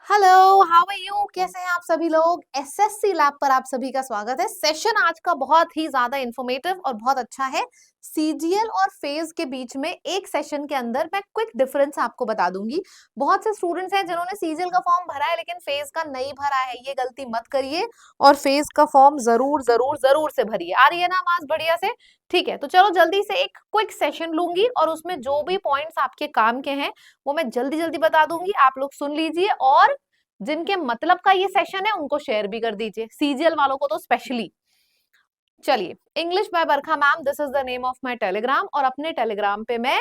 Hello, how are you? कैसे हैं आप सभी लोग? एसएससी लैब पर आप सभी का स्वागत है। सेशन आज का बहुत ही ज्यादा इंफॉर्मेटिव और बहुत अच्छा है। सीजीएल और फेज के बीच में एक सेशन के अंदर मैं क्विक डिफरेंस आपको बता दूंगी। बहुत से स्टूडेंट्स हैं जिन्होंने सीजीएल का फॉर्म भरा है लेकिन फेज का नहीं भरा है, ये गलती मत करिए और फेज का फॉर्म जरूर जरूर जरूर से भरिए। आ रही है ना आवाज बढ़िया से? ठीक है, तो चलो जल्दी से एक क्विक सेशन लूंगी और उसमें जो भी पॉइंट्स आपके काम के हैं वो मैं जल्दी जल्दी बता दूंगी, आप लोग सुन लीजिए और जिनके मतलब का ये सेशन है उनको शेयर भी कर दीजिए, सीजीएल वालों को तो स्पेशली। चलिए, English by Barkha ma'am, this is the name of my Telegram और अपने टेलीग्राम पे मैं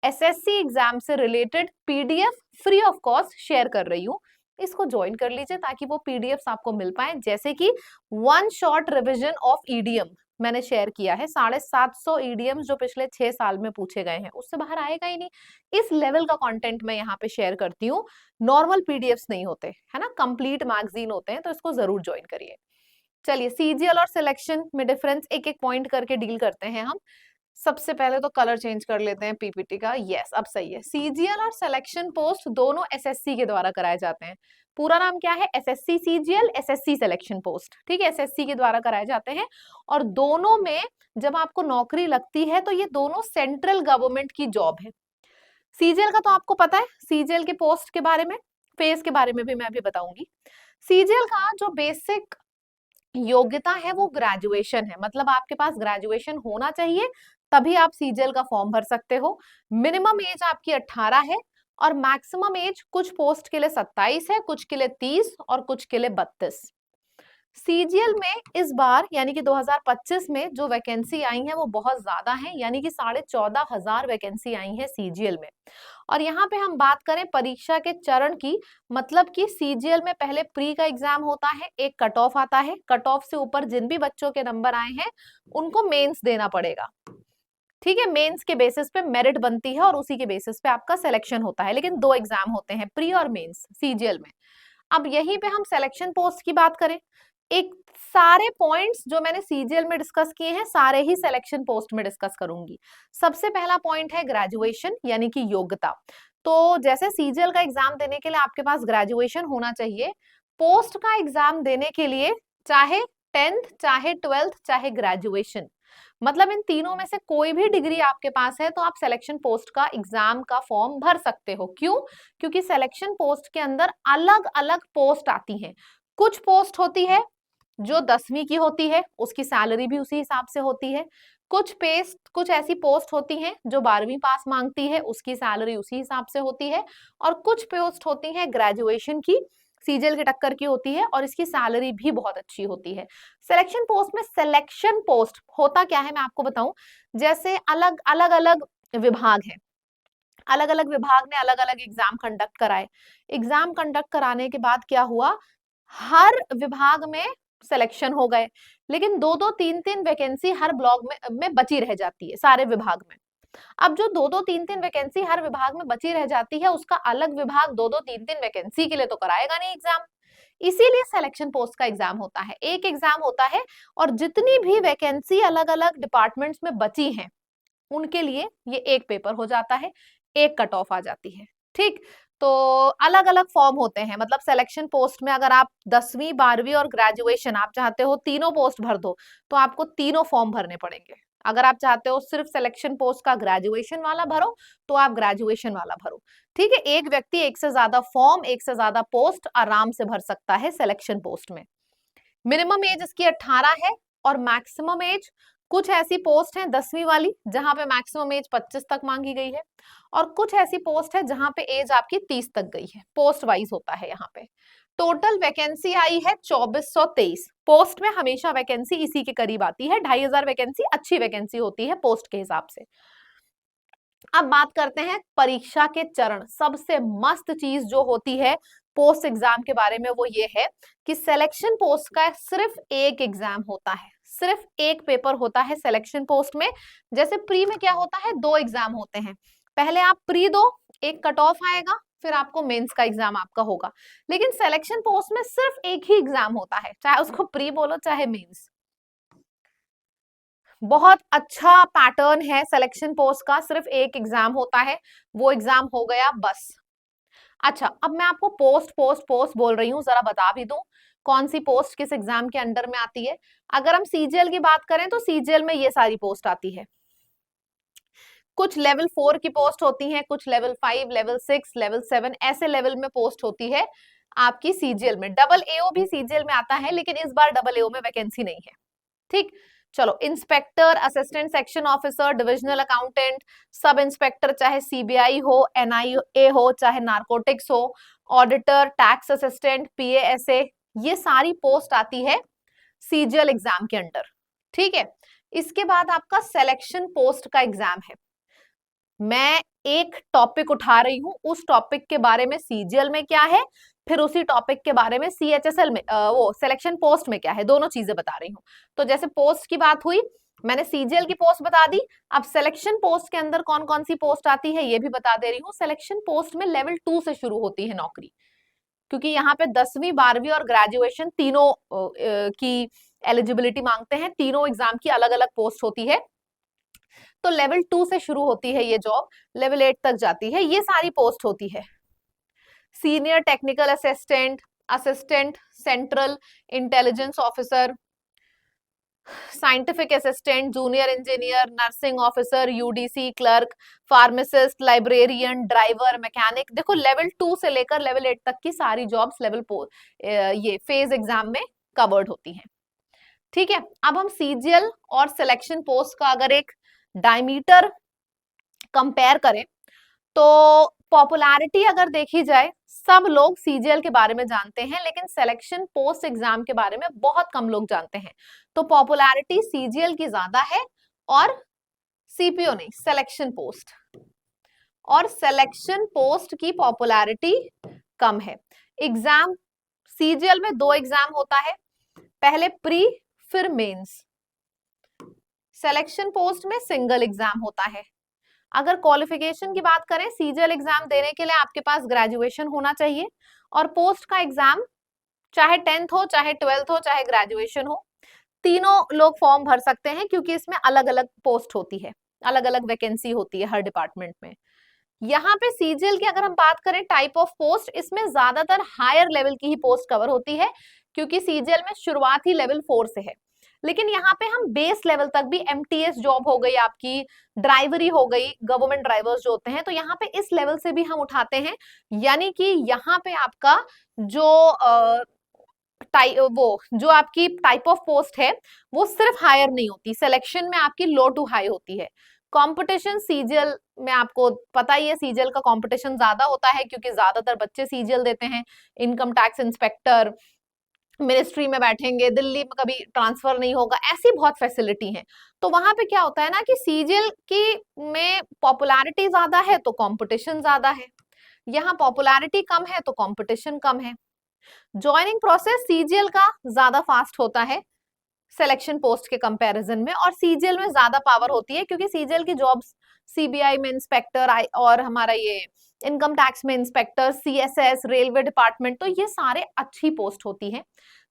एसएससी एग्जाम से related PDF free of cost share कर रही हूँ। इसको ज्वाइन कर लीजिए ताकि वो पीडीएफ्स आपको मिल पाए, जैसे कि one short revision of EDM मैंने शेयर किया है। 750 ईडीएम जो पिछले 6 साल में पूछे गए हैं, उससे बाहर आएगा ही नहीं। इस लेवल का कंटेंट मैं यहाँ पे शेयर करती हूँ। नॉर्मल पीडीएफ्स नहीं होते, है ना, कंप्लीट मैगजीन होते हैं, तो इसको जरूर ज्वाइन करिए। चलिए, सीजीएल और सिलेक्शन में डिफरेंस एक एक पॉइंट करके डील करते हैं हम। सबसे पहले तो कलर चेंज कर लेते हैं पीपीटी का। यस, अब सही है। सीजीएल और सिलेक्शन पोस्ट दोनों एसएससी के द्वारा कराए जाते हैं। पूरा नाम क्या है? SSC CGL, SSC selection post. ठीक है, एसएससी के द्वारा कराए जाते हैं और दोनों में जब आपको नौकरी लगती है तो ये दोनों सेंट्रल गवर्नमेंट की जॉब है। सीजीएल का तो आपको पता है, सीजीएल के पोस्ट के बारे में, फेज के बारे में भी मैं अभी बताऊंगी। सीजीएल का जो बेसिक योग्यता है वो ग्रेजुएशन है, मतलब आपके पास ग्रेजुएशन होना चाहिए, तभी आप सीजीएल का फॉर्म भर सकते हो। मिनिमम एज आपकी 18 है और मैक्सिमम एज कुछ पोस्ट के लिए 27 है, कुछ के लिए 30 और कुछ के लिए 32। सीजीएल में इस बार यानी कि 2025 में जो वैकेंसी आई है वो बहुत ज्यादा है, यानी कि 14,500 वैकेंसी आई है सीजीएल में। और यहाँ पे हम बात करें परीक्षा के चरण की, मतलब कि सीजीएल में पहले प्री का एग्जाम होता है, एक कट ऑफ आता है, कट ऑफ से ऊपर जिन भी बच्चों के नंबर आए हैं उनको मेंस देना पड़ेगा। ठीक है, मेंस के बेसिस पे मेरिट बनती है और उसी के बेसिस पे आपका सिलेक्शन होता है, लेकिन दो एग्जाम होते हैं, प्री और मेंस सीजीएल में। अब यहीं पे हम सिलेक्शन पोस्ट की बात करें, एक सारे पॉइंट्स जो मैंने सीजीएल में डिस्कस किए हैं सारे ही सिलेक्शन पोस्ट में डिस्कस करूंगी। सबसे पहला पॉइंट है ग्रेजुएशन यानी कि योग्यता। तो जैसे सीजीएल का एग्जाम देने के लिए आपके पास ग्रेजुएशन होना चाहिए, पोस्ट का एग्जाम देने के लिए चाहे 10th चाहे 12th चाहे ग्रेजुएशन, मतलब इन तीनों में से कोई भी डिग्री आपके पास है तो आप सिलेक्शन पोस्ट का एग्जाम का फॉर्म भर सकते हो। क्यों? क्योंकि सिलेक्शन पोस्ट के अंदर अलग अलग पोस्ट आती हैं। कुछ पोस्ट होती है जो 10वीं की होती है, उसकी सैलरी भी उसी हिसाब से होती है। कुछ ऐसी पोस्ट होती हैं जो 12वीं पास मांगती है, उसकी सैलरी उसी हिसाब से होती है। और कुछ पोस्ट होती हैं ग्रेजुएशन की, सीजीएल की टक्कर की होती है और इसकी सैलरी भी बहुत अच्छी होती है। सिलेक्शन पोस्ट में सिलेक्शन पोस्ट होता क्या है मैं आपको बताऊं, जैसे अलग अलग अलग विभाग है, अलग अलग विभाग ने अलग अलग एग्जाम कंडक्ट कराए। एग्जाम कंडक्ट कराने के बाद क्या हुआ, हर विभाग में सिलेक्शन हो गए, लेकिन दो दो तीन तीन वैकेंसी हर ब्लॉक में बची रह जाती है सारे विभाग में। अब जो दो दो तीन तीन वैकेंसी हर विभाग में बची रह जाती है, उसका अलग विभाग दो दो तीन तीन वैकेंसी के लिए तो कराएगा नहीं एग्जाम, इसीलिए सिलेक्शन पोस्ट का एग्जाम होता है, एक एग्जाम होता है। और जितनी भी वैकेंसी अलग अलग डिपार्टमेंट्स में बची हैं उनके लिए ये एक पेपर हो जाता है, एक कट ऑफ आ जाती है। ठीक, तो अलग अलग फॉर्म होते हैं, मतलब सिलेक्शन पोस्ट में अगर आप 10वीं 12वीं और ग्रेजुएशन आप चाहते हो तीनों पोस्ट भर दो तो आपको तीनों फॉर्म भरने पड़ेंगे। अगर आप चाहते हो सिर्फ सिलेक्शन पोस्ट का ग्रेजुएशन वाला भरो तो आप ग्रेजुएशन वाला भरो। ठीक है, एक व्यक्ति एक से ज्यादा फॉर्म, एक से ज्यादा पोस्ट आराम से भर सकता है सिलेक्शन पोस्ट में। मिनिमम एज इसकी 18 है और मैक्सिमम एज, कुछ ऐसी पोस्ट है 10वीं वाली जहां पे मैक्सिमम एज 25 तक मांगी गई है और कुछ ऐसी पोस्ट है जहां पे एज आपकी 30 तक गई है, पोस्ट वाइज होता है यहाँ पे। टोटल वैकेंसी आई है 2423। पोस्ट में हमेशा वैकेंसी इसी के करीब आती है, 2500 वैकेंसी अच्छी वैकेंसी होती है पोस्ट के हिसाब से। अब बात करते हैं परीक्षा के चरण। सबसे मस्त चीज जो होती है पोस्ट एग्जाम के बारे में वो ये है कि सिलेक्शन पोस्ट का सिर्फ एक एग्जाम होता है, सिर्फ एक पेपर होता है सिलेक्शन पोस्ट में। जैसे प्री में क्या होता है, दो एग्जाम होते हैं, पहले आप प्री दो, एक कट ऑफ आएगा, फिर आपको मेंस का एग्जाम आपका होगा। लेकिन सिलेक्शन पोस्ट में सिर्फ एक ही एग्जाम होता है, चाहे उसको प्री बोलो चाहे मेंस। बहुत अच्छा पैटर्न है सिलेक्शन पोस्ट का, सिर्फ एक एग्जाम होता है, वो एग्जाम हो गया बस। अच्छा, अब मैं आपको पोस्ट पोस्ट पोस्ट बोल रही हूँ, जरा बता भी दूं कौन सी पोस्ट किस एग्जाम के अंडर में आती है। अगर हम सीजीएल की बात करें तो सीजीएल में ये सारी पोस्ट आती है। कुछ लेवल 4 की पोस्ट होती है, कुछ लेवल 5, लेवल 6, लेवल 7 ऐसे लेवल में पोस्ट होती है आपकी सीजीएल में। डबल एओ भी सीजीएल में आता है, लेकिन इस बार डबल एओ में वैकेंसी नहीं है। ठीक, चलो, inspector, assistant section officer, divisional accountant, sub inspector, चाहे सीबीआई हो, एनआईए हो, चाहे नारकोटिक्स हो, ऑडिटर, टैक्स असिस्टेंट, पीएएसए, ये सारी पोस्ट आती है सीजीएल एग्जाम के अंडर। ठीक है, इसके बाद आपका सिलेक्शन पोस्ट का एग्जाम है। मैं एक टॉपिक उठा रही हूं, उस टॉपिक के बारे में सीजीएल में क्या है, फिर उसी टॉपिक के बारे में सीएचएसएल में वो सिलेक्शन पोस्ट में क्या है, दोनों चीजें बता रही हूँ। तो जैसे पोस्ट की बात हुई, मैंने सीजीएल की पोस्ट बता दी, अब सिलेक्शन पोस्ट के अंदर कौन कौन सी पोस्ट आती है ये भी बता दे रही हूँ। सिलेक्शन पोस्ट में लेवल 2 से शुरू होती है नौकरी, क्योंकि यहाँ पे 10वीं 12वीं और ग्रेजुएशन तीनों की एलिजिबिलिटी मांगते हैं, तीनों एग्जाम की अलग अलग पोस्ट होती है। तो लेवल 2 से शुरू होती है ये जॉब, लेवल 8 तक जाती है, ये सारी पोस्ट होती है। Senior technical assistant, assistant central intelligence officer, scientific assistant, junior engineer, nursing officer, UDC clerk, pharmacist, librarian, driver, mechanic. देखो, लेवल 2 से लेकर लेवल 8 तक की सारी जॉब्स लेवल ये फेज एग्जाम में कवर्ड होती हैं। ठीक है, अब हम सीजीएल और सिलेक्शन पोस्ट का अगर एक डायमीटर कंपेयर करें तो पॉपुलैरिटी अगर देखी जाए, सब लोग सीजीएल के बारे में जानते हैं, लेकिन सिलेक्शन पोस्ट एग्जाम के बारे में बहुत कम लोग जानते हैं। तो पॉपुलैरिटी सीजीएल की ज्यादा है और सीपीओ नहीं, सिलेक्शन पोस्ट, और सिलेक्शन पोस्ट की पॉपुलैरिटी कम है। एग्जाम सीजीएल में 2 एग्जाम होता है, पहले प्री फिर मेंस। सिलेक्शन पोस्ट में सिंगल एग्जाम होता है। अगर क्वालिफिकेशन की बात करें, सीजीएल एग्जाम देने के लिए आपके पास ग्रेजुएशन होना चाहिए, और पोस्ट का एग्जाम चाहे 10th हो, चाहे 12th हो, चाहे ग्रेजुएशन हो, तीनों लोग फॉर्म भर सकते हैं, क्योंकि इसमें अलग अलग पोस्ट होती है, अलग अलग वैकेंसी होती है हर डिपार्टमेंट में। यहाँ पे सीजीएल की अगर हम बात करें टाइप ऑफ पोस्ट, इसमें ज्यादातर हायर लेवल की ही पोस्ट कवर होती है, क्योंकि सीजीएल में शुरुआत ही लेवल 4 से है। लेकिन यहाँ पे हम बेस लेवल तक भी, एमटीएस जॉब हो गई आपकी, ड्राइवरी हो गई, गवर्नमेंट ड्राइवर्स जो होते हैं, तो यहाँ पे इस लेवल से भी हम उठाते हैं। यानी कि यहाँ पे आपका जो जो आपकी टाइप ऑफ पोस्ट है वो सिर्फ हायर नहीं होती, सिलेक्शन में आपकी लो टू हाई होती है। कंपटीशन सीजीएल में आपको पता ही है, सीजीएल का कंपटीशन ज्यादा होता है, क्योंकि ज्यादातर बच्चे सीजीएल देते हैं। इनकम टैक्स इंस्पेक्टर, मिनिस्ट्री में बैठेंगे, दिल्ली में कभी ट्रांसफर नहीं होगा, ऐसी बहुत फैसिलिटी है। तो वहां पे क्या होता है ना कि सीजीएल की में पॉपुलैरिटी ज्यादा है तो कंपटीशन ज्यादा है, यहाँ पॉपुलैरिटी कम है तो कंपटीशन कम है। ज्वाइनिंग प्रोसेस सीजीएल का ज्यादा फास्ट होता है सिलेक्शन पोस्ट के कंपैरिजन में, और सीजीएल में ज्यादा पावर होती है, क्योंकि सीजीएल की जॉब्स सीबीआई में इंस्पेक्टर और हमारा ये इनकम टैक्स में इंस्पेक्टर, सीएसएस, रेलवे डिपार्टमेंट, तो ये सारे अच्छी पोस्ट होती है,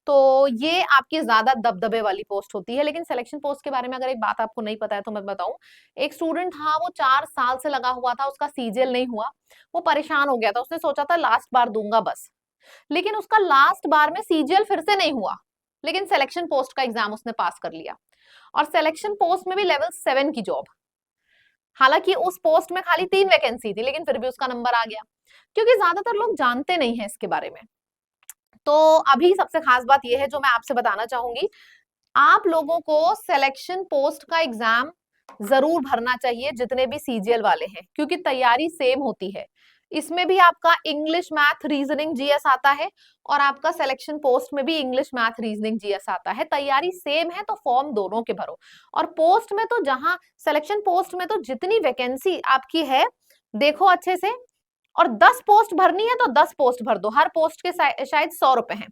तो ये आपकी ज्यादा दबदबे वाली पोस्ट होती है। लेकिन सिलेक्शन पोस्ट के बारे में अगर एक बात आपको नहीं पता है तो मैं बताऊं, एक स्टूडेंट था, वो 4 साल से लगा हुआ था, उसका सीजीएल नहीं हुआ, वो परेशान हो गया था, उसने सोचा था लास्ट बार दूंगा बस, लेकिन उसका लास्ट बार में सीजीएल फिर से नहीं हुआ, लेकिन सिलेक्शन पोस्ट का एग्जाम उसने पास कर लिया, और सिलेक्शन पोस्ट में भी लेवल 7 की जॉब। हालांकि उस पोस्ट में खाली 3 वैकेंसी थी, लेकिन फिर भी उसका नंबर आ गया, क्योंकि ज्यादातर लोग जानते नहीं है इसके बारे में। तो अभी सबसे खास बात यह है जो मैं आपसे बताना चाहूंगी, आप लोगों को सिलेक्शन पोस्ट का एग्जाम जरूर भरना चाहिए, जितने भी सीजीएल वाले हैं, क्योंकि तैयारी सेम होती है। इसमें भी आपका इंग्लिश, मैथ, रीजनिंग, जीएस आता है, और आपका सिलेक्शन पोस्ट में भी इंग्लिश, मैथ, रीजनिंग, जीएस आता है। तैयारी सेम है, तो फॉर्म दोनों के भरो। और पोस्ट में तो, जहां सिलेक्शन पोस्ट में तो जितनी वैकेंसी आपकी है देखो अच्छे से, और 10 पोस्ट भरनी है तो 10 पोस्ट भर दो, हर पोस्ट के शायद 100 रुपए हैं।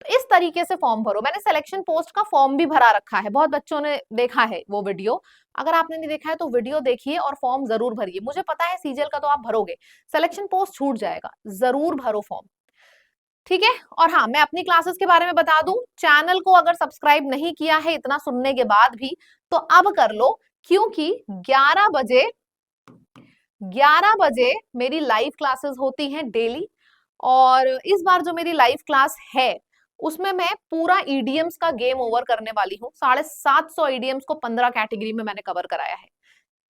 तो इस तरीके से फॉर्म भरो। मैंने सिलेक्शन पोस्ट का फॉर्म भी भरा रखा है, बहुत बच्चों ने देखा है वो वीडियो, अगर आपने नहीं देखा है तो वीडियो देखिए और फॉर्म जरूर भरिए। मुझे पता है सीजीएल का तो आप भरोगे, सिलेक्शन पोस्ट छूट जाएगा, जरूर भरो फॉर्म, ठीक है। और हाँ, मैं अपनी क्लासेस के बारे में बता दूं, चैनल को अगर सब्सक्राइब नहीं किया है इतना सुनने के बाद भी, तो अब कर लो, क्योंकि 11 बजे 11 बजे मेरी लाइव क्लासेस होती हैं डेली। और इस बार जो मेरी लाइव क्लास है उसमें मैं पूरा ईडीएम्स का गेम ओवर करने वाली हूँ। 750 ईडीएम्स को 15 कैटेगरी में मैंने कवर कराया है।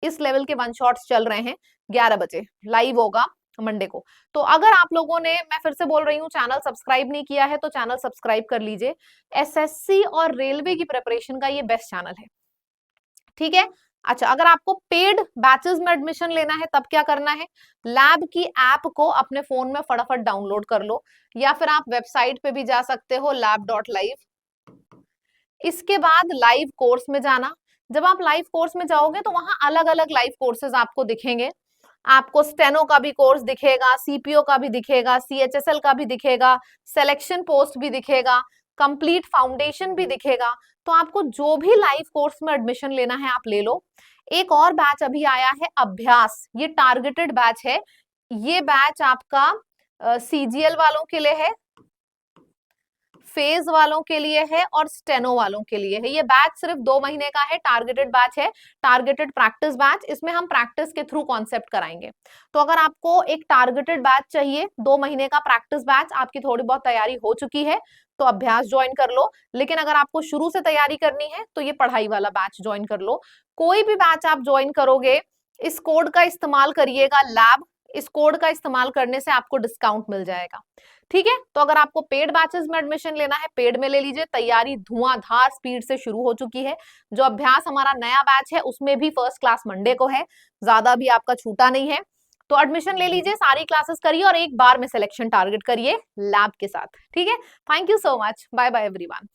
इस लेवल के वन शॉट्स चल रहे हैं। 11 बजे लाइव होगा मंडे को। तो अगर आप लोगों ने, मैं फिर से बोल रही हूँ, चैनल सब्सक्राइब नहीं किया है तो चैनल सब्सक्राइब कर लीजिए। एसएससी और रेलवे की प्रिपरेशन का ये बेस्ट चैनल है, ठीक है। अच्छा, अगर आपको पेड बैचेस में एडमिशन लेना है तब क्या करना है, लैब की ऐप को अपने फोन में फटाफट डाउनलोड कर लो, या फिर आप वेबसाइट पे भी जा सकते हो lab.live। इसके बाद लाइव कोर्स में जाना। जब आप लाइव कोर्स में जाओगे तो वहां अलग अलग लाइव कोर्सेज आपको दिखेंगे। आपको स्टेनो का भी कोर्स दिखेगा, सीपीओ का भी दिखेगा, सीएचएसएल का भी दिखेगा, सिलेक्शन पोस्ट भी दिखेगा, कंप्लीट फाउंडेशन भी दिखेगा। तो आपको जो भी लाइव कोर्स में एडमिशन लेना है आप ले लो। एक और बैच अभी आया है, अभ्यास, ये टारगेटेड बैच है। ये बैच आपका सीजीएल वालों के लिए है, फेज वालों के लिए है और स्टेनो वालों के लिए है। ये बैच सिर्फ 2 महीने का है, टारगेटेड बैच है, टारगेटेड प्रैक्टिस बैच। इसमें हम प्रैक्टिस के थ्रू कॉन्सेप्ट कराएंगे। तो अगर आपको एक टारगेटेड बैच चाहिए, 2 महीने का प्रैक्टिस बैच, आपकी थोड़ी बहुत तैयारी हो चुकी है तो अभ्यास ज्वाइन कर लो। लेकिन अगर आपको शुरू से तैयारी करनी है तो ये पढ़ाई वाला बैच ज्वाइन कर लो। कोई भी बैच आप ज्वाइन करोगे, इस कोड का इस्तेमाल करिएगा, लैब। इस कोड का इस्तेमाल करने से आपको डिस्काउंट मिल जाएगा, ठीक है। तो अगर आपको पेड बैचेस में एडमिशन लेना है, पेड में ले लीजिए। तैयारी धुआंधार स्पीड से शुरू हो चुकी है। जो अभ्यास हमारा नया बैच है उसमें भी फर्स्ट क्लास मंडे को है, ज्यादा भी आपका छूटा नहीं है। तो एडमिशन ले लीजिए, सारी क्लासेस करिए और एक बार में सिलेक्शन टारगेट करिए लैब के साथ, ठीक है। Thank you so much, bye bye everyone.